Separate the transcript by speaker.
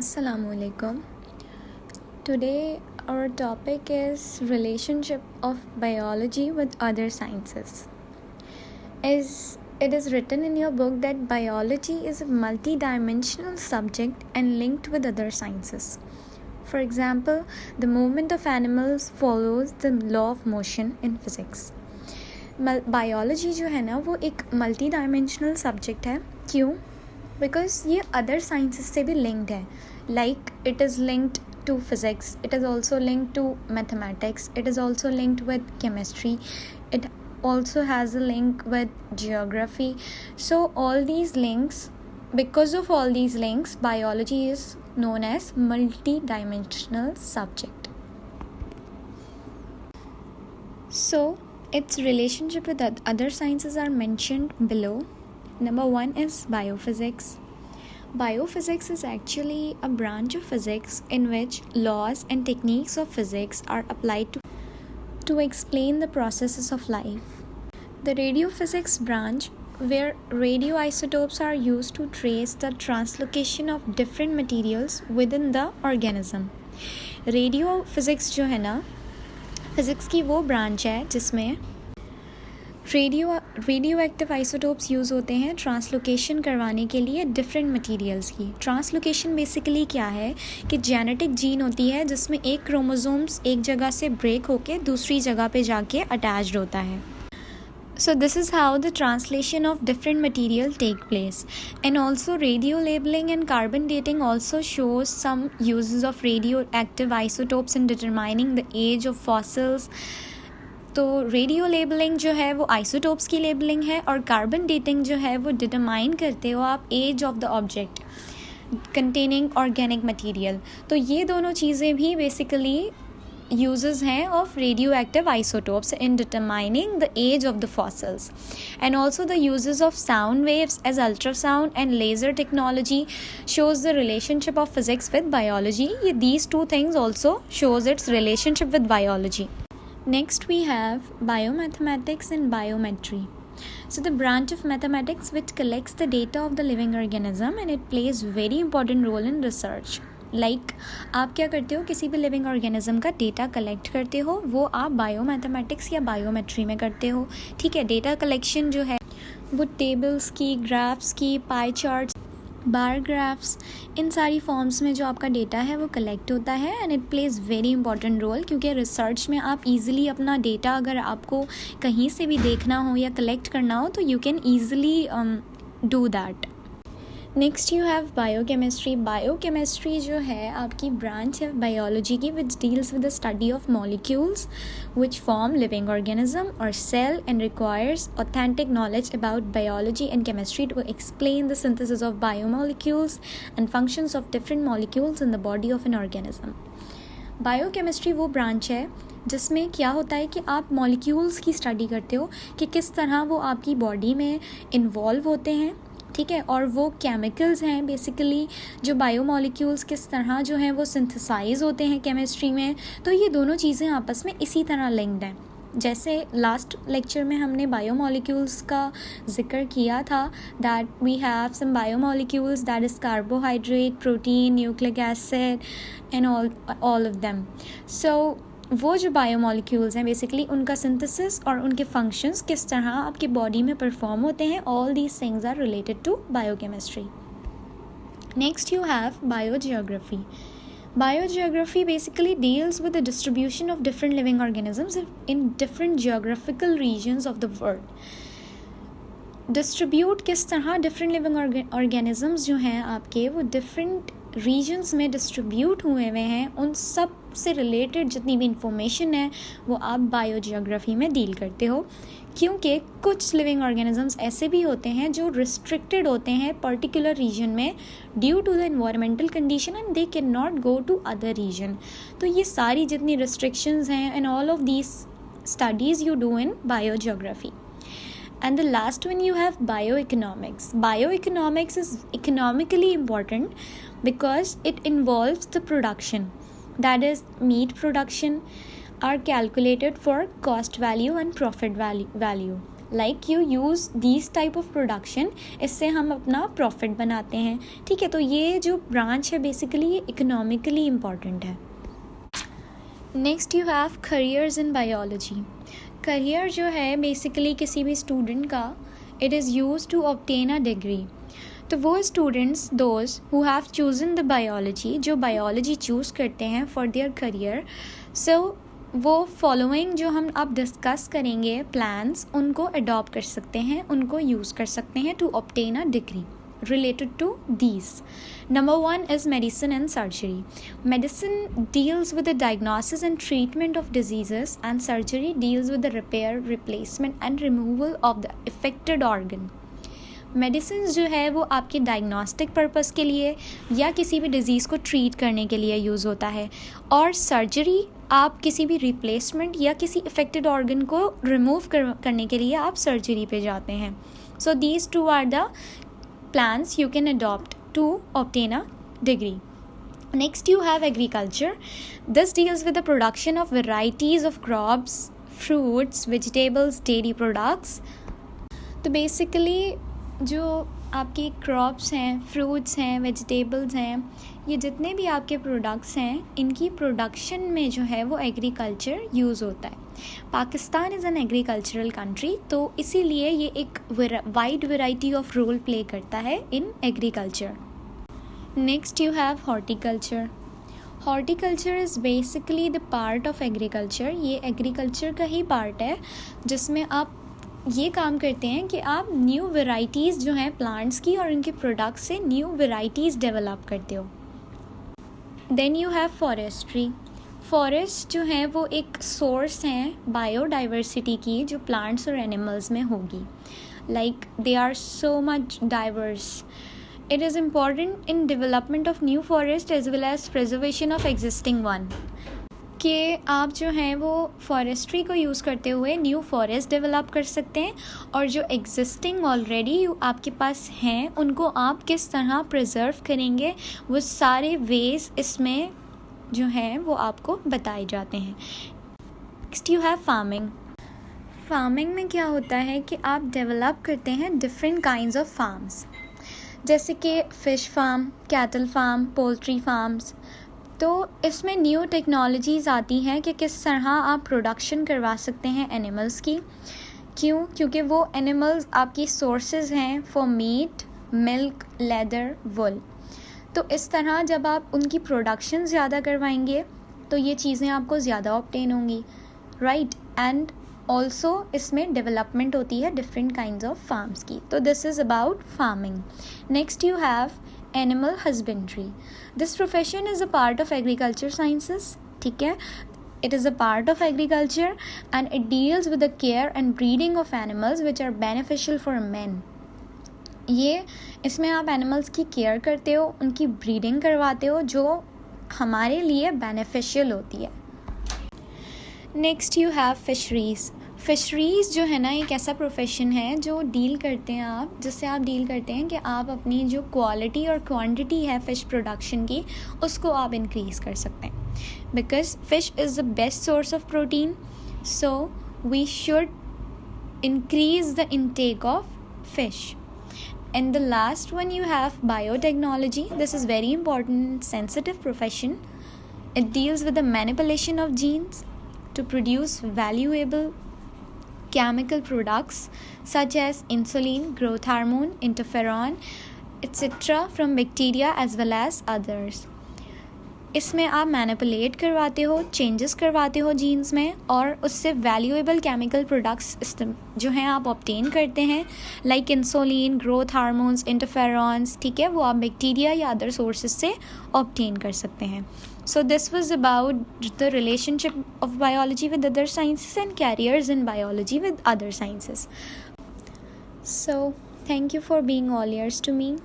Speaker 1: Assalamualaikum. Today our topic is relationship of biology with other sciences. As it is written in your book that biology is a multi-dimensional subject and linked with other sciences. For example, the movement of animals follows the law of motion in physics. Biology जो है ना वो एक multi dimensional subject है. क्यों? Because ये other sciences से भी लिंक्ड है. Like it is linked to physics, it is also linked to mathematics, it is also linked with chemistry, it also has a link with geography. So all these links, because of all these links, biology is known as multi-dimensional subject. So its relationship with other sciences are mentioned below. Number 1 is biophysics. Biophysics is actually a branch of physics in which laws and techniques of physics are applied to explain the processes of life. The radiophysics branch, where radioisotopes are used to trace the translocation of different materials within the organism. Radiophysics जो है ना, physics की वो branch है जिसमें radio active isotopes use होते हैं translocation करवाने के लिए डिफरेंट मटेरियल्स की. ट्रांसलोकेशन बेसिकली क्या है कि जेनेटिक जीन होती है जिसमें एक क्रोमोसोम्स एक जगह से ब्रेक होके दूसरी जगह पे जाके अटैच्ड होता है. So this is how the translation of different material take place. And also radio labeling and carbon dating also shows some uses of radioactive isotopes in determining the age of fossils. तो radio labelling जो है वो isotopes की labelling है और carbon dating जो है वो डिटरमाइन करते हो आप age of the object containing organic material. तो ये दोनों चीज़ें भी बेसिकली uses हैं of radioactive isotopes in determining the age of the fossils. And also the uses of sound waves as ultrasound and laser technology shows the relationship of physics with biology. These two things also shows its relationship with biology. Next we have biomathematics and biometry. So the branch of mathematics which collects the data of the living organism and it plays very important role in research. आप क्या करते हो, किसी भी living organism का data collect करते हो, वो आप बायोमैथमेटिक्स या बायोमेट्री में करते हो. ठीक है, डेटा कलेक्शन जो है वो टेबल्स की, ग्राफ्स की, पाई चार्ट्स, बार ग्राफ्स, इन सारी फॉर्म्स में जो आपका डेटा है वो कलेक्ट होता है and it plays very important role. क्योंकि रिसर्च में आप इजीली अपना डेटा अगर आपको कहीं से भी देखना हो या कलेक्ट करना हो तो you can easily do that. Next you have biochemistry. Biochemistry जो है आपकी ब्रांच है बायोलॉजी की which deals with the study of molecules which form living organism और cell and requires authentic knowledge about biology and chemistry to explain the synthesis of biomolecules and functions of different molecules in the body of an organism. Biochemistry वो branch है जिसमें क्या होता है कि आप molecules की स्टडी करते हो कि किस तरह वो आपकी बॉडी में इन्वॉल्व होते हैं. ठीक है, और वो केमिकल्स हैं बेसिकली जो बायोमॉलिक्यूल्स किस तरह जो हैं वो सिंथेसाइज होते हैं केमिस्ट्री में. तो ये दोनों चीज़ें आपस में इसी तरह लिंक्ड हैं. जैसे लास्ट लेक्चर में हमने बायोमॉलिक्यूल्स का जिक्र किया था that we have some biomolecules that is carbohydrate, protein, nucleic acid and all of them. So वो जो बायोमॉलिक्यूल्स हैं बेसिकली उनका सिंथेसिस और उनके फंक्शंस किस तरह आपकी बॉडी में परफॉर्म होते हैं, all these things are related to biochemistry. Next you have biogeography. Biogeography basically deals with the distribution of different living organisms in different geographical regions of the world. Distribute किस तरह different living organisms जो हैं आपके वो different regions में distribute हुए हुए हैं, उन सब से रिलेटेड जितनी भी इंफॉर्मेशन है वो आप बायोजियोग्राफी में डील करते हो. क्योंकि कुछ लिविंग ऑर्गेनिजम्स ऐसे भी होते हैं जो रिस्ट्रिक्टेड होते हैं पर्टिकुलर रीजन में due to the environmental condition and they can not go to other region. तो ये सारी जितनी रिस्ट्रिक्शंस हैं and all of these studies you do in biogeography. And the last one you have bioeconomics. Bioeconomics is economically important because it involves the production. That is, meat production are calculated for cost value and profit value. Like you use this type of production, इससे हम अपना profit बनाते हैं, ठीक है। तो ये जो ब्रांच है बेसिकली ये इकोनॉमिकली इम्पॉर्टेंट है। Next you have careers in biology. Career जो है बेसिकली किसी भी स्टूडेंट का, it is use to obtain a degree. तो वो students those who have chosen the biology, जो बायोलॉजी चूज़ करते हैं फॉर देयर करियर, सो वो फॉलोइंग जो हम अब डिस्कस करेंगे प्लान्स, उनको अडॉप्ट कर सकते हैं, उनको यूज़ कर सकते हैं to obtain a degree related to these. Number 1 is medicine and surgery. Medicine deals with the diagnosis and treatment of diseases, and surgery deals with the repair, replacement and removal of the affected organ. Medicine जो है वो आपके diagnostic purpose के लिए या किसी भी disease को ट्रीट करने के लिए यूज़ होता है, और सर्जरी आप किसी भी रिप्लेसमेंट या किसी इफ़ेक्टेड ऑर्गन को रिमूव करने के लिए आप सर्जरी पे जाते हैं। So these two are the plans you can adopt to obtain a degree. Next you have agriculture. This deals with the production of varieties of crops, fruits, vegetables, dairy products. तो basically जो आपकी crops हैं, fruits हैं, vegetables हैं, ये जितने भी आपके प्रोडक्ट्स हैं, इनकी प्रोडक्शन में जो है वो एग्रीकल्चर यूज़ होता है। Pakistan is an agricultural country, तो इसीलिए ये एक wide variety of role play करता है in agriculture. Next you have horticulture. Horticulture is basically the part of agriculture. ये एग्रीकल्चर का ही पार्ट है जिसमें आप ये काम करते हैं कि आप न्यू वैरायटीज़ जो हैं प्लांट्स की और उनके प्रोडक्ट्स से न्यू वैरायटीज़ डेवलप करते हो। Then you have forestry. Forest जो है वो एक सोर्स हैं बायोडाइवर्सिटी की, जो प्लांट्स और एनिमल्स में होगी। Like they are so much diverse. It is important in development of new forest as well as preservation of existing one, कि आप जो हैं वो फॉरेस्ट्री को यूज़ करते हुए न्यू फॉरेस्ट डेवलप कर सकते हैं, और जो एग्जिस्टिंग ऑलरेडी आपके पास हैं उनको आप किस तरह प्रिजर्व करेंगे, वो सारे वेज इसमें जो हैं वो आपको बताए जाते हैं। Next you have farming. Farming में क्या होता है कि आप डेवलप करते हैं डिफरेंट काइंड्स ऑफ फार्म्स, जैसे कि fish farm, cattle farm, poultry farms. तो इसमें न्यू टेक्नोलॉजीज़ आती हैं कि किस तरह आप प्रोडक्शन करवा सकते हैं एनिमल्स की। क्योंकि वो एनिमल्स आपकी सोर्सेज हैं फॉर मीट, मिल्क, लेदर, वुल। तो इस तरह जब आप उनकी प्रोडक्शन ज़्यादा करवाएंगे तो ये चीज़ें आपको ज़्यादा ऑब्टेन होंगी, राइट। एंड ऑल्सो इसमें डेवलपमेंट होती है डिफरेंट काइंड्स ऑफ फार्म्स की। तो this is about farming. Next you have animal husbandry. This profession is a part of agriculture sciences, ठीक है। It is a part of agriculture and it deals with the care and breeding of animals which are beneficial for men. ये इसमें आप animals की care करते हो, उनकी breeding करवाते हो जो हमारे लिए बेनिफिशियल होती है। Next you have fisheries. फ़िशरीज़ जो है ना एक ऐसा प्रोफेशन है जो डील करते हैं आप, जिससे आप डील करते हैं कि आप अपनी जो क्वालिटी और क्वांटिटी है फ़िश प्रोडक्शन की उसको आप इंक्रीज़ कर सकते हैं, because fish is the best source of protein, so we should increase the intake of fish. And the last one you have biotechnology. This is very important, sensitive profession. It deals with the manipulation of genes to produce valuable chemical products such as insulin, growth hormone, interferon, etc. from bacteria as well as others. इसमें आप manipulate करवाते हो, changes करवाते हो jeans में, और उससे valuable chemical products जो हैं आप ऑब्टेन करते हैं, like insulin, growth hormones, interferons, ठीक है, वो आप बैक्टीरिया या अदर सोर्सेज से ऑब्टेन कर सकते हैं। So this was about the relationship of biology with other sciences and careers in biology with other sciences. So thank you for being all ears to me.